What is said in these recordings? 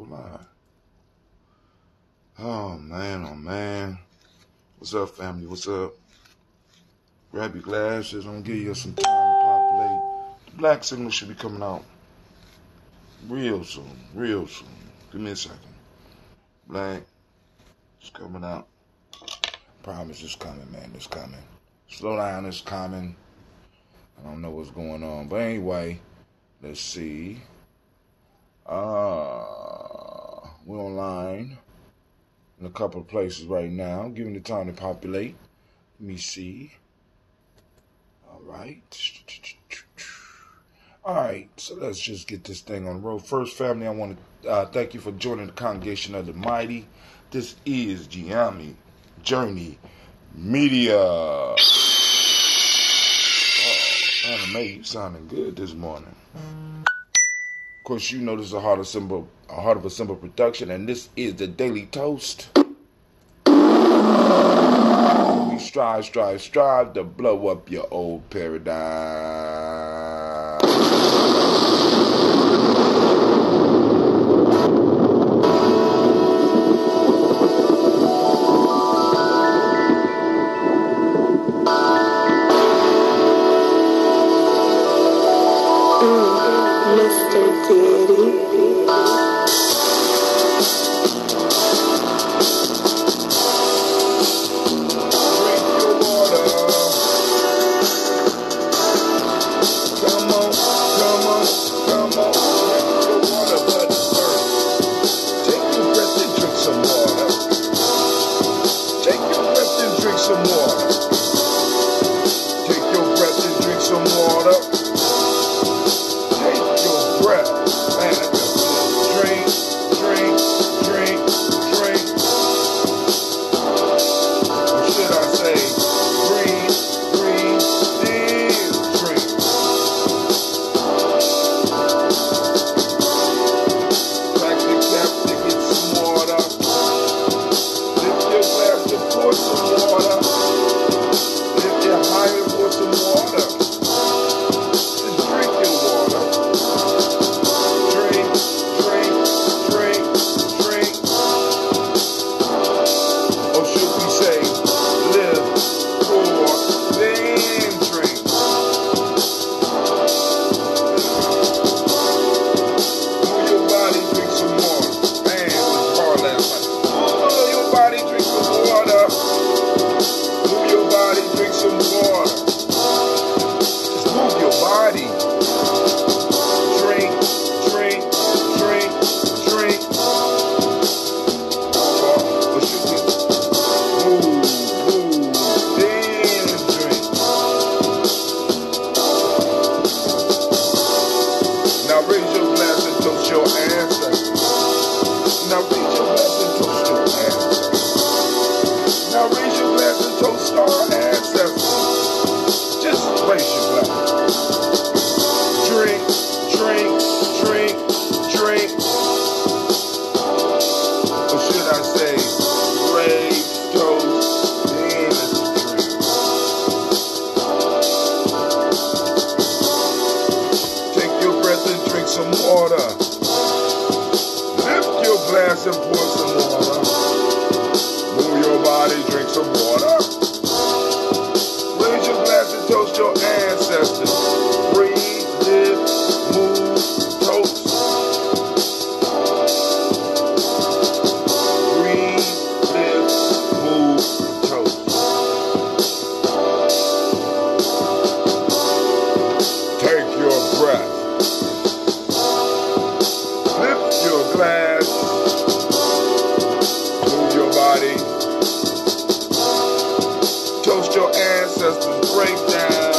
live. Oh man. What's up, family? What's up? Grab your glasses. I'm gonna give you some time to populate. The black signal should be coming out real soon. Give me a second. Black is coming out. Promise it's coming, man. It's coming. Slow down, it's coming. I don't know what's going on. But anyway, let's see. We're online in a couple of places right now. Giving the time to populate. Let me see. All right, so let's just get this thing on the road. First, family, I want to thank you for joining the Congregation of the Mighty. This is Gianni Journey Media. Oh, Anna Mae, you sounding good this morning. Of course, you know this is a Heart of a Simple production, and this is the Daily Toast. We strive to blow up your old paradigm. Mr. Diddy. Now raise your glass and toast our ancestors. Just raise your glass. Drink. Or should I say, raise, toast, and drink. Take your breath and drink some water. Lift your glass and pour some water. Move your body, drink some water. Raise your glass and toast your ancestors. Breathe, live, move, toast. Breathe, live, move, toast. Take your breath. Lift your glass. Move your body. Toast your ancestors, break down.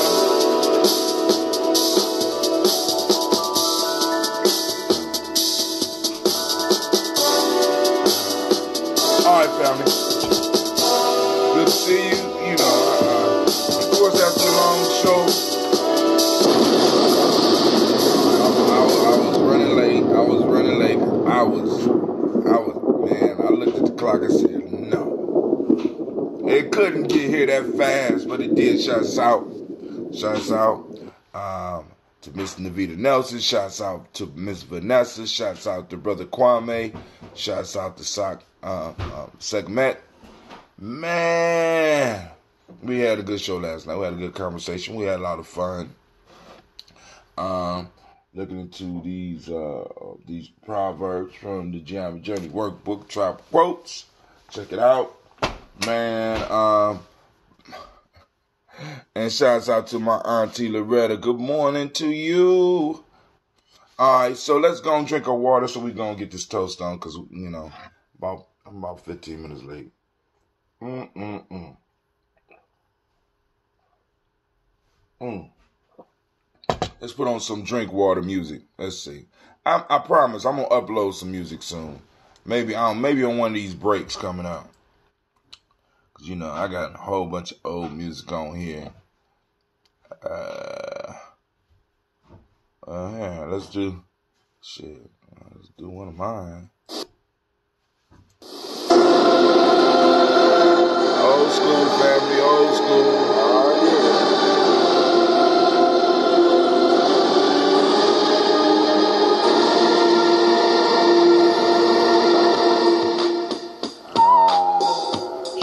Alright, family. Good to see you. You know, of course, after a long show, I was running late. Man, I looked at the clock and said, no. It couldn't get here that fast, but it did. Shouts out. to Miss Navita Nelson. Shouts out to Miss Vanessa. Shouts out to Brother Kwame. Shouts out to Segment. Man, we had a good show last night. We had a good conversation. We had a lot of fun. Looking into these proverbs from the Jam Journey Workbook, Trap Quotes. Check it out, man. And shouts out to my auntie Loretta. Good morning to you. All right, so let's go and drink our water so we're going to get this toast on because, you know, I'm about 15 minutes late. Let's put on some drink water music. Let's see. I promise I'm going to upload some music soon. Maybe on one of these breaks coming out. Because, you know, I got a whole bunch of old music on here. Yeah, let's do one of mine. Old school, family, old school.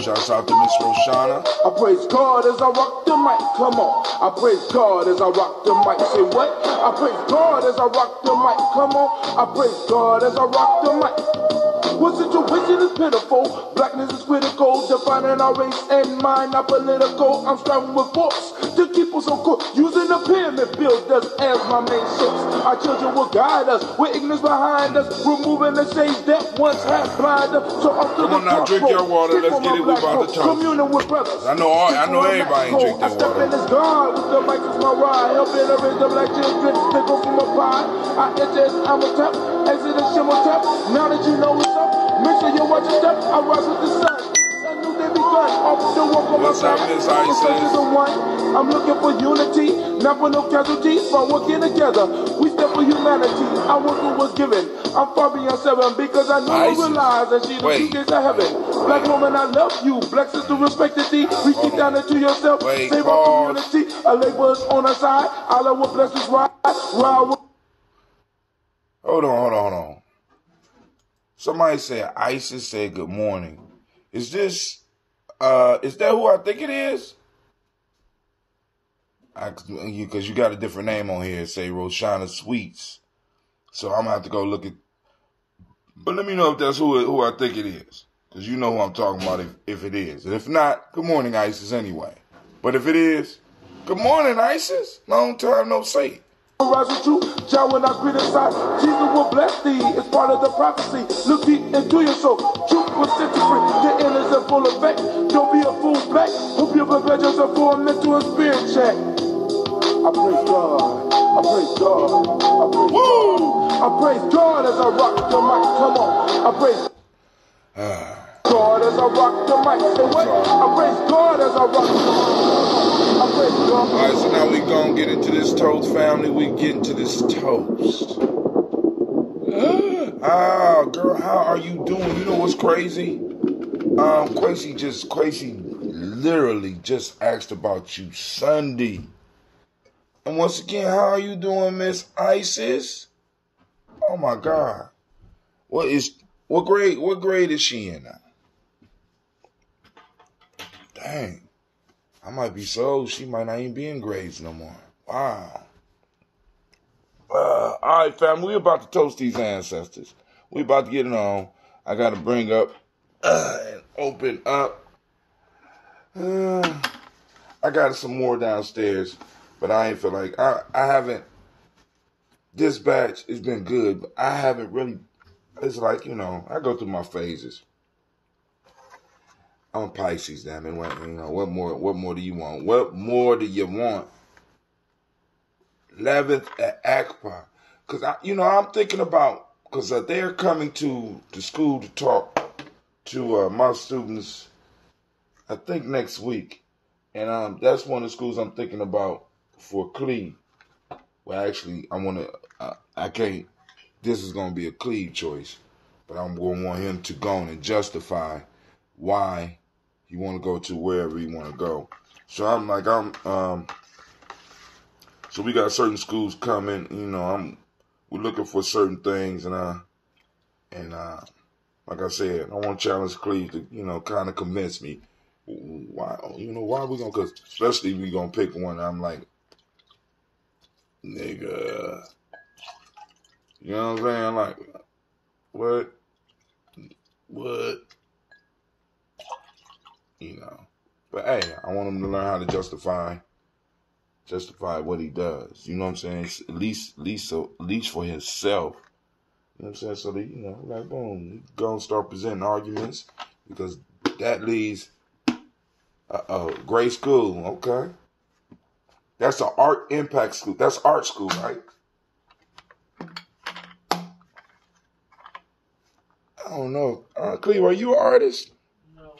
Shouts out to Miss Roshana. I praise God as I rock the mic. Come on. I praise God as I rock the mic. Say what? I praise God as I rock the mic. Come on. I praise God as I rock the mic. What situation is pitiful? Blackness is critical, defining our race and mind, not political. I'm striving with force to keep us on course, using the pyramid builders as my main source. Our children will guide us, with ignorance behind us, removing the shades that once had blinded us. So up to Come on now, drink your water. Let's get it. We about to talk. Communing with brothers. I know everybody ain't drink their I step water. in as God with the mic is my ride, helping to raise the black children to go from a pie. I enter as I'm a tap, exit as shimmer tap. Now that you know what's up, make sure you watch your step. I rise with the sun. I knew they begun. Off the walk on my back. I'm looking for unity, not for no casualties. By working together, we step for humanity. I want what was given. I'm far beyond 7 because I know I realize that she the two gates of heaven. Black woman, I love you. Black sister, respected thee. Reach it down into yourself. Save our community. A labor is on our side. Allah will bless us right. Hold on. Somebody said Isis said good morning. Is that who I think it is? Because you got a different name on here. Say Roshana Sweets. So I'm going to have to go look at. But let me know if that's who I think it is. Because you know who I'm talking about if it is. And if not, good morning, Isis, anyway. But if it is, good morning, Isis. Long time no see. Rise with you, Jah will not criticize. Jesus will bless thee. It's part of the prophecy. Look deep into your soul. Truth will set you free. Your innards in full effect. Don't be a fool black. Hope you prepare yourself for a mental and spirit check. I praise God. I praise God. I praise God. I praise God as I rock the mic. Come on. I praise God as I rock the mic. Say what? I praise God as I rock the mic. I praise God. All right, so now we gonna get into this toast, family. We get into this toast. Girl, how are you doing? You know what's crazy? Quasi literally just asked about you Sunday. And once again, how are you doing, Miss Isis? Oh my God. What grade is she in now? Dang. I might be so old, she might not even be in grades no more. Wow. All right, family, we about to toast these ancestors. We about to get it on. I got to bring up and open up. I got some more downstairs, but I ain't feel like I haven't. This batch has been good, but I haven't really. It's like, you know, I go through my phases. I'm a Pisces, damn it. What more do you want? What more do you want? 11th at Akbar. Because, I'm thinking about, because they're coming to the school to talk to my students, I think next week. And that's one of the schools I'm thinking about for Cleve. Well, actually, this is going to be a Cleve choice. But I'm going to want him to go on and justify why he want to go to wherever he want to go. So I'm So we got certain schools coming. We're looking for certain things, and like I said, I want to challenge Cleve to kind of convince me why we gonna, cause especially we gonna pick one. I'm like, nigga, you know what I'm saying? Like, what, But hey, I want him to learn how to justify what he does. You know what I'm saying? At least for himself. You know what I'm saying? So that, like, boom, go and start presenting arguments, because that leads grade school. Okay. That's an art impact school. That's art school, right? I don't know. Cleve, are you an artist? No.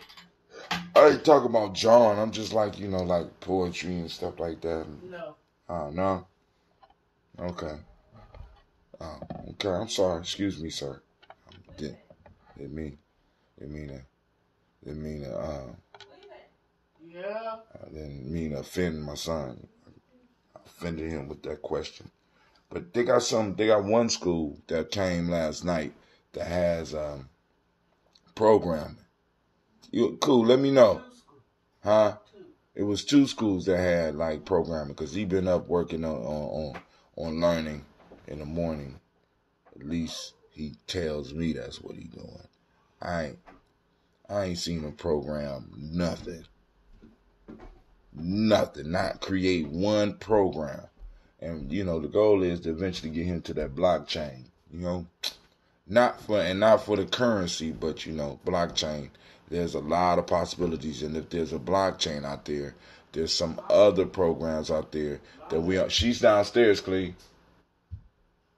I ain't talking about John. I'm just like, like poetry and stuff like that. No. No? Okay. Okay, I'm sorry. Excuse me, sir. Didn't mean to. Yeah. I didn't mean to offend my son. I offended him with that question. But they got one school that came last night that has programming. Cool, let me know. Huh? It was 2 schools that had like programming, because he been up working on learning in the morning. At least he tells me that's what he doing. I ain't seen him program nothing. Nothing. Not create one program. And the goal is to eventually get him to that blockchain. Not for the currency, but blockchain. There's a lot of possibilities, and if there's a blockchain out there, there's some other programs out there that we are. She's downstairs, Cleve.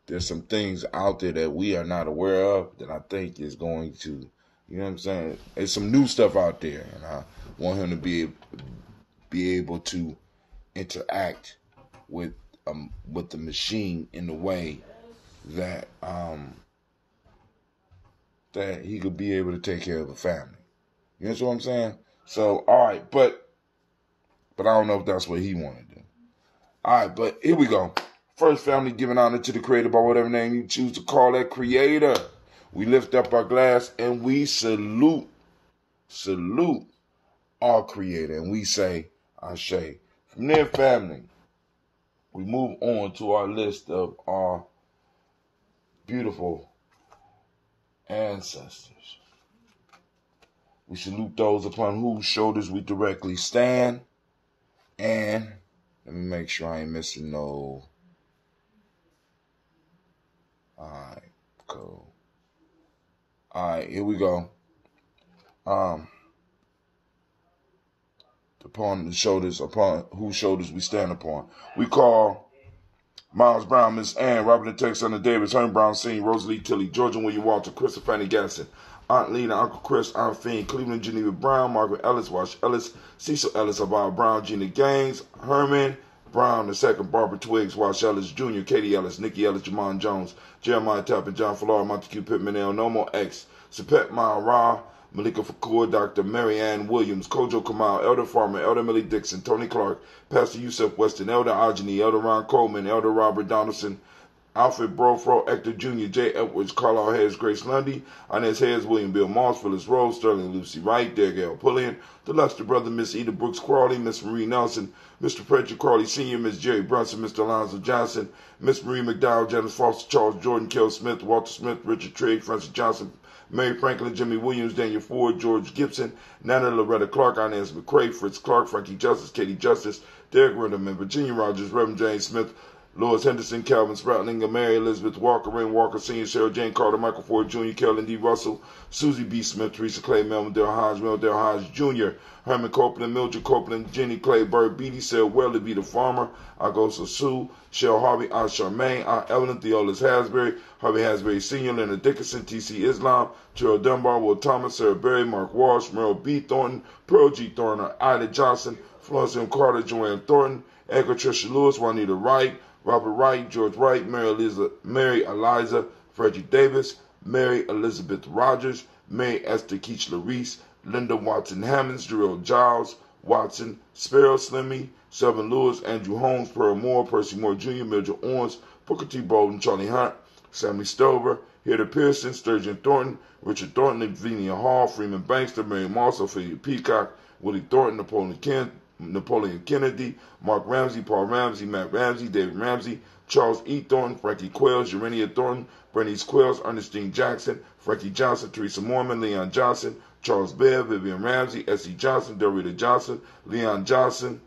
There's some things out there that we are not aware of that I think is going to, you know what I'm saying? There's some new stuff out there, and I want him to be able to interact with the machine in a way that that he could be able to take care of a family. You know what I'm saying? So, all right, but I don't know if that's what he wanted to do. All right, but here we go. First, family, giving honor to the creator by whatever name you choose to call that creator. We lift up our glass and we salute our creator, and we say, Ashe. From there, family, we move on to our list of our beautiful ancestors. We salute those upon whose shoulders we directly stand. And let me make sure I ain't missing no. Alright, cool. Alright, here we go. Upon whose shoulders we stand upon. We call Miles Brown, Miss Ann, Robert the Texas, Davis, Herman Brown, Sr., Rosalie Tilly, Georgia William Walter, Christopher Fanny Gasson, Aunt Lena, Uncle Chris, Aunt Fiend, Cleveland Geneva Brown, Margaret Ellis, Wash Ellis, Cecil Ellis, Aval Brown, Gina Gaines, Herman Brown II, Barbara Twiggs, Wash Ellis Jr., Katie Ellis, Nikki Ellis, Jamon Jones, Jeremiah Tappan, John Flora, Montague Pittman, El Nomo X, Sepet Mara, Malika Fakur, Dr. Mary Ann Williams, Kojo Kamal, Elder Farmer, Elder Millie Dixon, Tony Clark, Pastor Yusuf Weston, Elder Ajani, Elder Ron Coleman, Elder Robert Donaldson, Alfred Brofro, Hector Jr., J. Edwards, Carlisle Hayes, Grace Lundy, Inez Hayes, William Bill Moss, Phyllis Rose, Sterling Lucy Wright, Derek L. Pullian, the Lester brother, Miss Eda Brooks Crawley, Miss Marie Nelson, Mr. Frederick Crawley Sr., Miss Jerry Brunson, Mr. Alonzo Johnson, Miss Marie McDowell, Janice Foster, Charles Jordan, Kel Smith, Walter Smith, Richard Trigg, Francis Johnson, Mary Franklin, Jimmy Williams, Daniel Ford, George Gibson, Nana Loretta Clark, Inez McCrae, Fritz Clark, Frankie Justice, Katie Justice, Derek Renderman, Virginia Rogers, Reverend James Smith, Lois Henderson, Calvin Spratling, Mary Elizabeth Walker, Rain Walker Sr., Cheryl Jane Carter, Michael Ford Jr., Carolyn D. Russell, Susie B. Smith, Teresa Clay, Melvin Dale Hodge Jr., Herman Copeland, Mildred Copeland, Jenny Clay, Bird Beatty, Sarah Welly, the Farmer, Agosa Sue, Cheryl Harvey, Aunt Charmaine, Aunt Evelyn, Theolis Hasbury, Harvey Hasbury Sr., Leonard Dickinson, T.C. Islam, Gerald Dunbar, Will Thomas, Sarah Berry, Mark Walsh, Merrill B. Thornton, Pearl G. Thornton, Ida Johnson, Florence M. Carter, Joanne Thornton, Edgar Tricia Lewis, Juanita Wright, Robert Wright, George Wright, Mary Eliza, Frederick Davis, Mary Elizabeth Rogers, Mary Esther Keachler Reese, Linda Watson Hammonds, Jarrell Giles, Watson, Sparrow Slimmy, Selvin Lewis, Andrew Holmes, Pearl Moore, Percy Moore Jr., Mildred Owens, Booker T. Bolden, Charlie Hunt, Sammy Stover, Hilda Pearson, Sturgeon Thornton, Richard Thornton, Lavinia Hall, Freeman Bankster, Mary Moss, Ophelia Peacock, Willie Thornton, Napoleon Kennedy, Mark Ramsey, Paul Ramsey, Matt Ramsey, David Ramsey, Charles E. Thornton, Frankie Quells, Urania Thornton, Bernice Quells, Ernestine Jackson, Frankie Johnson, Teresa Mormon, Leon Johnson, Charles Bear, Vivian Ramsey, S.E. Johnson, Dorita Johnson, Leon Johnson,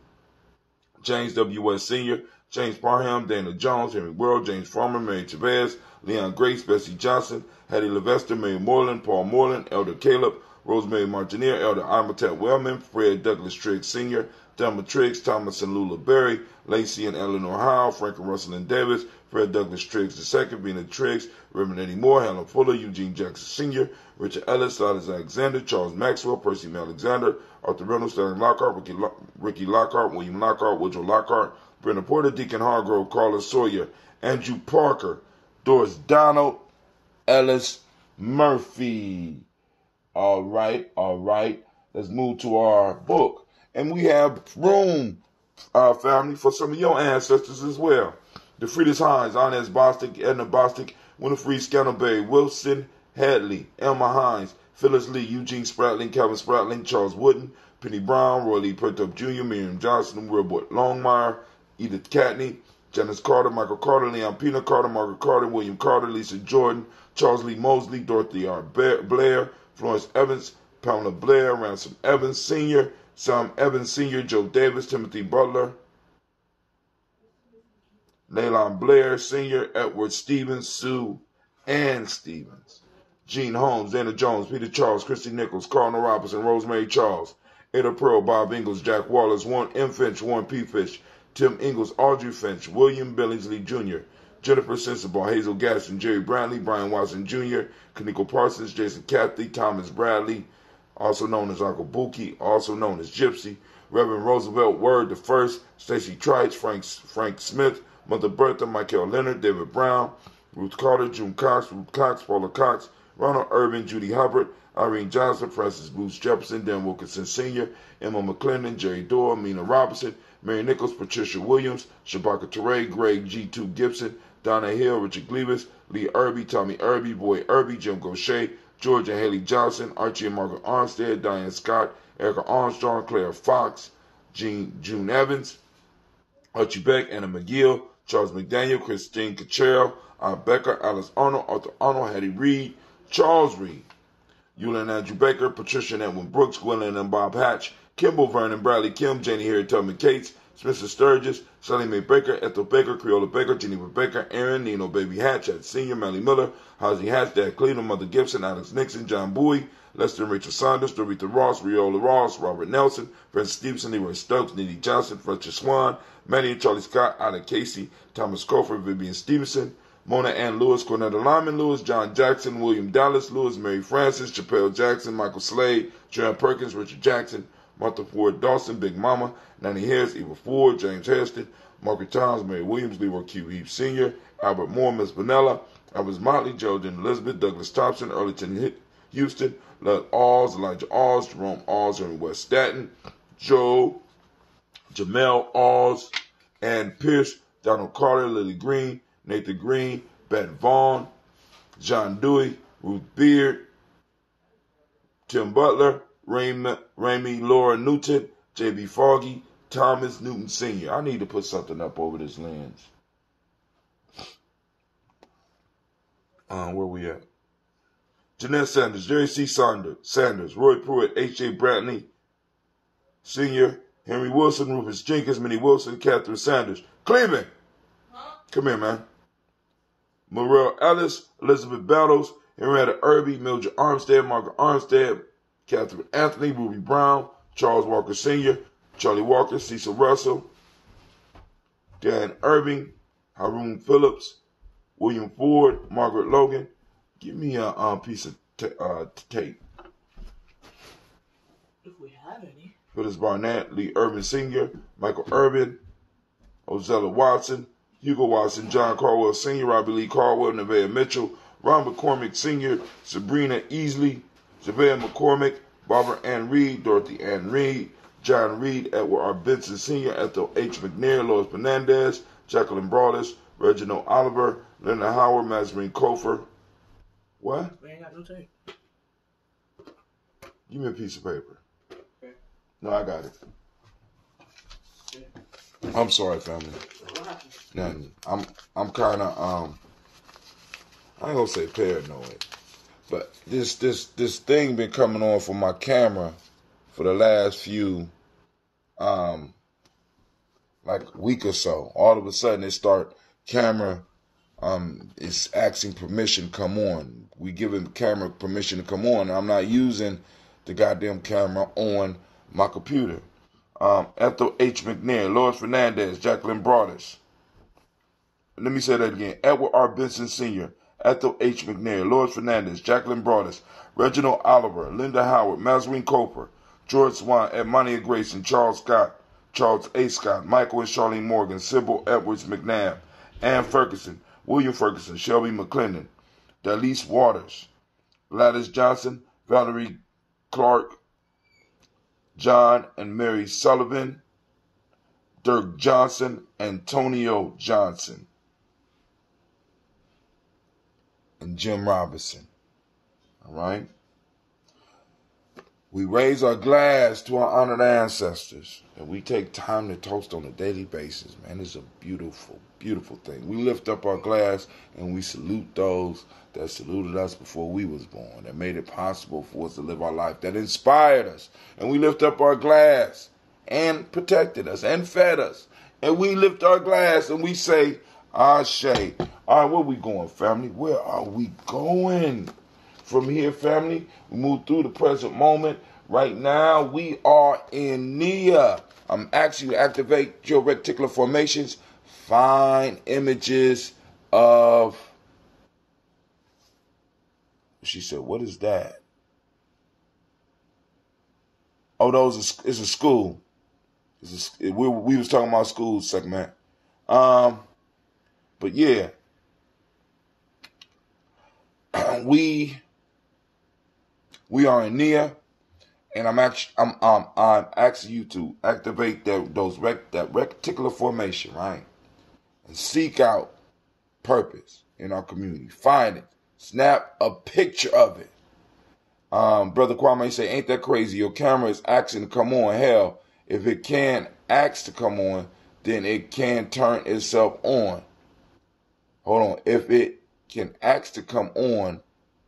James W. West Sr., James Parham, Dana Jones, Henry World, James Farmer, Mary Chavez, Leon Grace, Bessie Johnson, Hattie Levester, Mary Moreland, Paul Moreland, Elder Caleb, Rosemary Martineer, Elder Imatat Wellman, Fred Douglas Triggs Sr., Thelma Triggs, Thomas and Lula Berry, Lacey and Eleanor Howe, Frank and Russell and Davis, Fred Douglas Triggs II, Vena Triggs, Reverend Eddie Moore, Helen Fuller, Eugene Jackson Sr., Richard Ellis, Silas Alexander, Charles Maxwell, Percy M. Alexander, Arthur Reynolds, Sterling Lockhart, Ricky Lockhart, William Lockhart, Woodrow Lockhart, Brenda Porter, Deacon Hargrove, Carla Sawyer, Andrew Parker, Doris Donald, Ellis Murphy. All right. Let's move to our book. And we have room, family, for some of your ancestors as well. DeFridas Hines, Inez Bostic, Edna Bostic, Winifred Scannelberry, Wilson Hadley, Elma Hines, Phyllis Lee, Eugene Spratling, Calvin Spratling, Charles Wooden, Penny Brown, Roy Lee Pertop Jr., Miriam Johnson, Wilbert Longmire, Edith Catney, Janice Carter, Michael Carter, Leon Pina Carter, Margaret Carter, William Carter, Lisa Jordan, Charles Lee Mosley, Dorothy R. Blair, Florence Evans, Pamela Blair, Ransom Evans Sr., Sam Evans Sr., Joe Davis, Timothy Butler, Leylon Blair Sr., Edward Stevens, Sue Ann Stevens, Gene Holmes, Dana Jones, Peter Charles, Christy Nichols, Cardinal Robinson, Rosemary Charles, Ada Pearl, Bob Ingalls, Jack Wallace, Warren M. Finch, Warren P. Fish, Tim Ingalls, Audrey Finch, William Billingsley Jr., Jennifer Sensible, Hazel Gaston, Jerry Brantley, Brian Watson Jr., Kaniko Parsons, Jason Cathy, Thomas Bradley, also known as Uncle Buki, also known as Gypsy, Reverend Roosevelt Word the First, Stacey Trites, Frank Smith, Mother Bertha, Michael Leonard, David Brown, Ruth Carter, June Cox, Ruth Cox, Paula Cox, Ronald Urban, Judy Hubbard, Irene Johnson, Francis Booth Jefferson, Dan Wilkinson Sr., Emma McClendon, Jerry Dorr, Mina Robinson, Mary Nichols, Patricia Williams, Shabaka Teray, Greg G2 Gibson, Donna Hill, Richard Gleavis, Lee Irby, Tommy Irby, Boy Irby, Jim Gaucher, George and Haley Johnson, Archie and Margaret Armstead, Diane Scott, Erica Armstrong, Claire Fox, June Evans, Archie Beck, Anna McGill, Charles McDaniel, Christine Cachero, Becker, Alice Arnold, Arthur Arnold, Hattie Reed, Charles Reed, Eula and Andrew Baker, Patricia and Edwin Brooks, Gwendolyn and Bob Hatch, Kimball, Vernon Bradley Kim, Janie Harry Tubman Cates, Spencer Sturgis, Sally Mae Baker, Ethel Baker, Creola Baker, Geneva Baker, Aaron, Nino Baby Hatch, Chad Sr., Melly Miller, Hosey Hatch, Dad Cleveland, Mother Gibson, Alex Nixon, John Bowie, Lester and Rachel Saunders, Dorita Ross, Riola Ross, Robert Nelson, Francis Stevenson, Leroy Stokes, Nene Johnson, Fletcher Swan, Manny and Charlie Scott, Alec Casey, Thomas Cofer, Vivian Stevenson, Mona Ann Lewis, Cornetta Lyman Lewis, John Jackson, William Dallas Lewis, Mary Francis, Chappelle Jackson, Michael Slade, Joanne Perkins, Richard Jackson, Martha Ford Dawson, Big Mama, Nanny Harris, Eva Ford, James Hairston, Margaret Towns, Mary Williams, Leroy Q. Heath Sr., Albert Moore, Miss Vanilla, Elvis Motley, Geraldine Elizabeth, Douglas Thompson, Earlington Houston, Lud Alls, Elijah Alls, Jerome Alls, Henry West Staten, Joe, Jamel Alls, Ann Pierce, Donald Carter, Lily Green, Nathan Green, Bet Vaughn, John Dewey, Ruth Beard, Tim Butler, Ramey Laura Newton, J.B. Foggy, Thomas Newton Sr. I need to put something up over this lens. Where we at? Jeanette Sanders, Jerry C. Sanders, Roy Pruitt, H.J. Brantley Sr., Henry Wilson, Rufus Jenkins, Minnie Wilson, Catherine Sanders. Cleveland! Come here, man. Morel Ellis, Elizabeth Battles, Henrietta Irby, Mildred Armstead, Margaret Armstead, Catherine Anthony, Ruby Brown, Charles Walker Sr., Charlie Walker, Cecil Russell, Dan Irving, Haroon Phillips, William Ford, Margaret Logan. Give me a piece of tape. If we have any. Phyllis Barnett, Lee Irvin Sr., Michael Irvin, Ozella Watson, Hugo Watson, John Caldwell Sr., Robbie Lee Caldwell, Nevaeh Mitchell, Ron McCormick Sr., Sabrina Easley, Javea McCormick, Barbara Ann Reed, Dorothy Ann Reed, John Reed, Edward R. Benson Sr., Ethel H. McNair, Lois Fernandez, Jacqueline Broadus, Reginald Oliver, Linda Howard, Mazarine Kofer. What? We ain't got no tape. Give me a piece of paper. Okay. No, I got it. Okay. I'm sorry, family. What happened? Nothing. I'm kind of I ain't gonna say paranoid, but this thing been coming on for my camera for the last few like week or so. All of a sudden it start camera it's asking permission to come on. We giving camera permission to come on. I'm not using the goddamn camera on my computer. Ethel H. McNair, Lois Fernandez, Jacqueline Broadus. Let me say that again. Edward R. Benson Sr., Ethel H. McNair, Lois Fernandez, Jacqueline Broadus, Reginald Oliver, Linda Howard, Mazarine Koper, George Swan, Edmonia Grayson, Charles Scott, Charles A. Scott, Michael and Charlene Morgan, Sybil Edwards McNabb, Ann Ferguson, William Ferguson, Shelby McClendon, Dalise Waters, Gladys Johnson, Valerie Clark, John and Mary Sullivan, Dirk Johnson, Antonio Johnson, and Jim Robinson. All right? We raise our glass to our honored ancestors, and we take time to toast on a daily basis, man. It's a beautiful, beautiful thing. We lift up our glass, and we salute those that saluted us before we was born, that made it possible for us to live our life, that inspired us. And we lift up our glass and protected us and fed us. And we lift our glass and we say, Ashe. All right, where we going, family? Where are we going? From here, family, we move through the present moment. Right now, we are in Nia. I'm asking you to activate your reticular formations. Find images of... She said, what is that? Oh, is a school. We was talking about school segment. But yeah. We are in Nia, and I'm asking you to activate that reticular formation, right? And seek out purpose in our community. Find it. Snap a picture of it. Brother Kwame say, ain't that crazy? Your camera is asking to come on. Hell, if it can ask to come on, then it can turn itself on. Hold on. If it can ask to come on,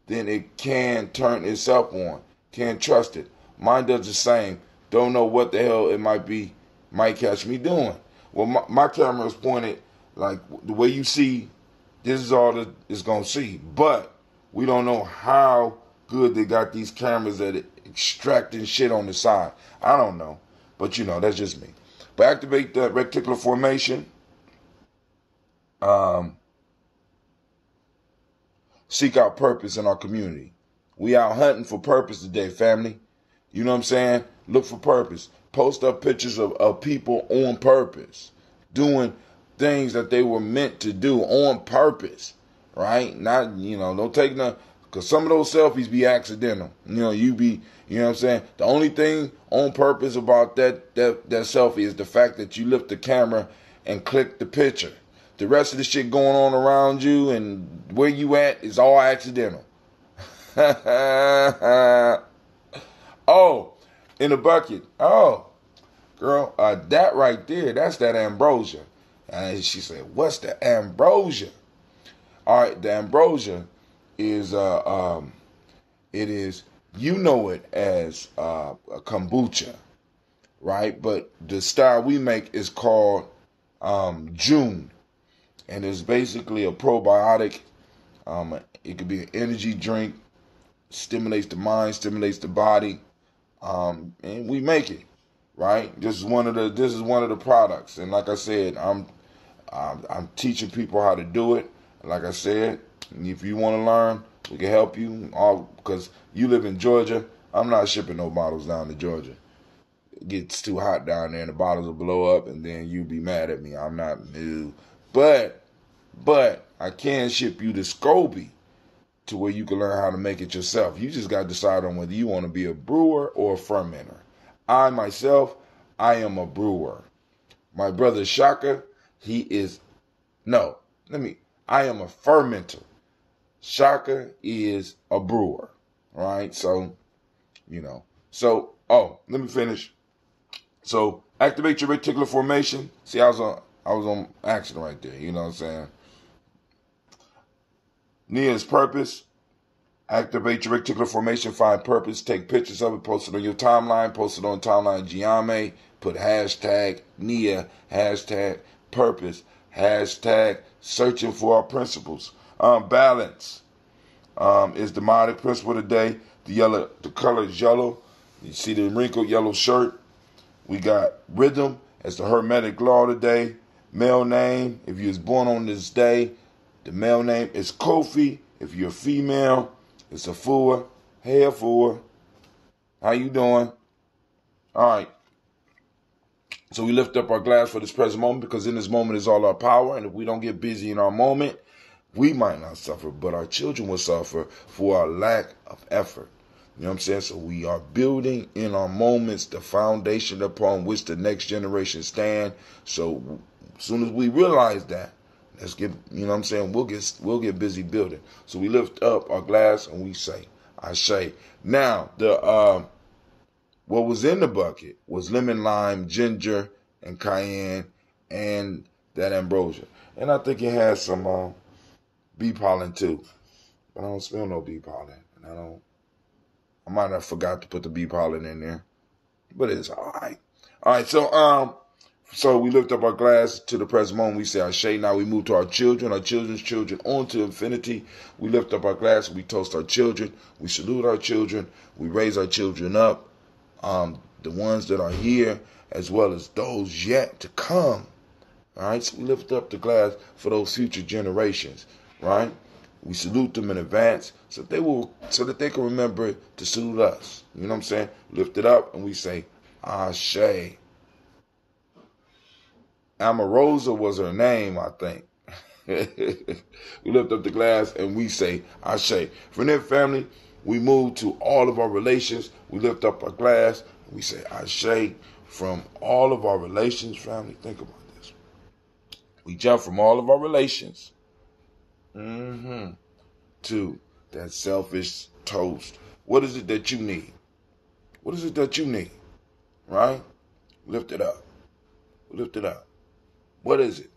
then it can turn itself on. Can't trust it. Mine does the same. Don't know what the hell it might catch me doing. Well, my camera is pointed like the way you see. This is all that it's going to see. But we don't know how good they got these cameras at extracting shit on the side. I don't know. But, that's just me. But activate that reticular formation. Seek out purpose in our community. We out hunting for purpose today, family. You know what I'm saying? Look for purpose. Post up pictures of people on purpose. Doing things that they were meant to do on purpose, right? Not, don't take none, because some of those selfies be accidental. You know what I'm saying? The only thing on purpose about that selfie is the fact that you lift the camera and click the picture. The rest of the shit going on around you and where you at is all accidental. Oh, in the bucket. Oh, girl, that right there, that's that ambrosia. And she said, what's the ambrosia? All right, the ambrosia is, it is, it as a kombucha, right? But the style we make is called June. And it's basically a probiotic. It could be an energy drink, stimulates the mind, stimulates the body, and we make it, right? This is one of the products. And like I said, I'm teaching people how to do it. Like I said, if you want to learn, we can help you. Because you live in Georgia, I'm not shipping no bottles down to Georgia. It gets too hot down there, and the bottles will blow up, and then you'll be mad at me. I'm not new. But I can ship you to Scobie to where you can learn how to make it yourself. You just got to decide on whether you want to be a brewer or a fermenter. I myself, I am a brewer. My brother Shaka, I am a fermenter. Shaka is a brewer. Right? So, let me finish. So, activate your reticular formation. See, I was on accident right there. You know what I'm saying? Nia's purpose. Activate your reticular formation, find purpose, take pictures of it, post it on your timeline, post it on timeline Giame, put hashtag Nia, hashtag purpose, hashtag searching for our principles. Balance is the demonic principle today. The color is yellow. You see the wrinkled yellow shirt. We got rhythm as the hermetic law today. Male name, if you was born on this day, the male name is Kofi. If you're a female, it's Afua. Hey, Afua. How you doing? All right. So we lift up our glass for this present moment because in this moment is all our power. And if we don't get busy in our moment, we might not suffer, but our children will suffer for our lack of effort. You know what I'm saying? So we are building in our moments the foundation upon which the next generation stand. So as soon as we realize that, let's get, you know what I'm saying, we'll get busy building. So we lift up our glass and we say, Ashe. Now, what was in the bucket was lemon, lime, ginger, and cayenne, and that ambrosia. And I think it has some bee pollen too. But I don't smell no bee pollen. And I might have forgot to put the bee pollen in there. But it's all right. All right, so we lift up our glass to the present moment. We say Ashe. Now we move to our children's children, on to infinity. We lift up our glass. We toast our children. We salute our children. We raise our children up. The ones that are here, as well as those yet to come. All right. So we lift up the glass for those future generations. Right. We salute them in advance so that they can remember to salute us. You know what I'm saying? Lift it up and we say Ashe. Amarosa was her name, I think. We lift up the glass and we say Ashe. From there, family, we move to all of our relations. We lift up our glass and we say Ashe. From all of our relations, family, think about this. We jump from all of our relations to that selfish toast. What is it that you need? What is it that you need? Right? Lift it up. Lift it up. What is it?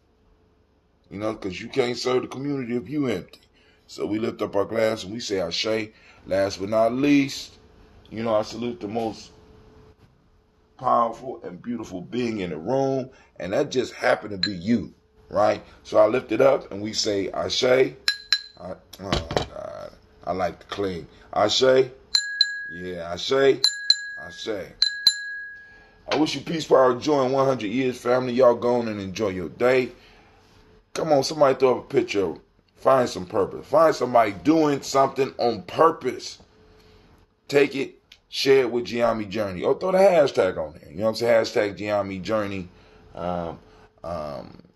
You know, because you can't serve the community if you empty. So we lift up our glass and we say Ashe. Last but not least, you know, I salute the most powerful and beautiful being in the room. And that just happened to be you, right? So I lift it up and we say Ashe. Oh, God. I like to clean. Ashe. Yeah, Ashe. Ashe. I wish you peace, power, joy, and 100 years, family. Y'all go on and enjoy your day. Come on, somebody throw up a picture. Find some purpose. Find somebody doing something on purpose. Take it, share it with Giami Journey. Or throw the hashtag on there. You know what I'm saying? Hashtag Giami Journey.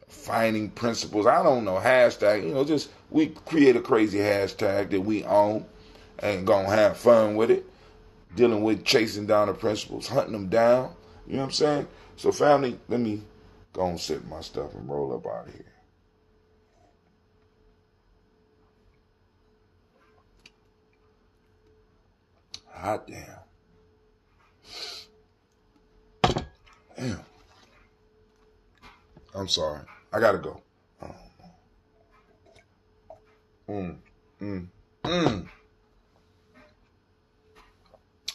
Finding principles. I don't know. Hashtag. You know, just we create a crazy hashtag that we own and gonna have fun with it. Dealing with chasing down the principles, hunting them down. You know what I'm saying? So, family, let me go and sit my stuff and roll up out of here. Hot damn. Damn. I'm sorry. I gotta go.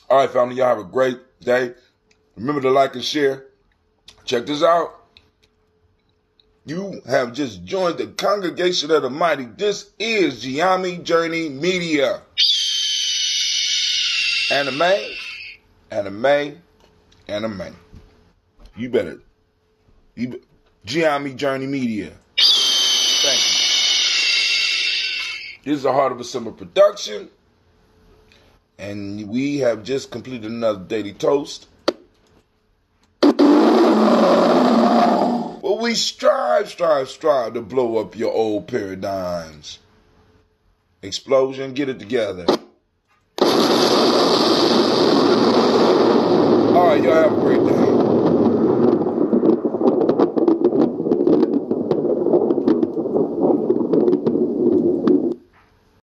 All right, family, y'all have a great day. Remember to like and share. Check this out. You have just joined the congregation of the mighty. This is Giami Journey Media. Anime. You better. Giami Journey Media. Thank you. This is a Heart of a Simple production. And we have just completed another daily toast. But we strive to blow up your old paradigms. Explosion, get it together. All right, y'all have a great day.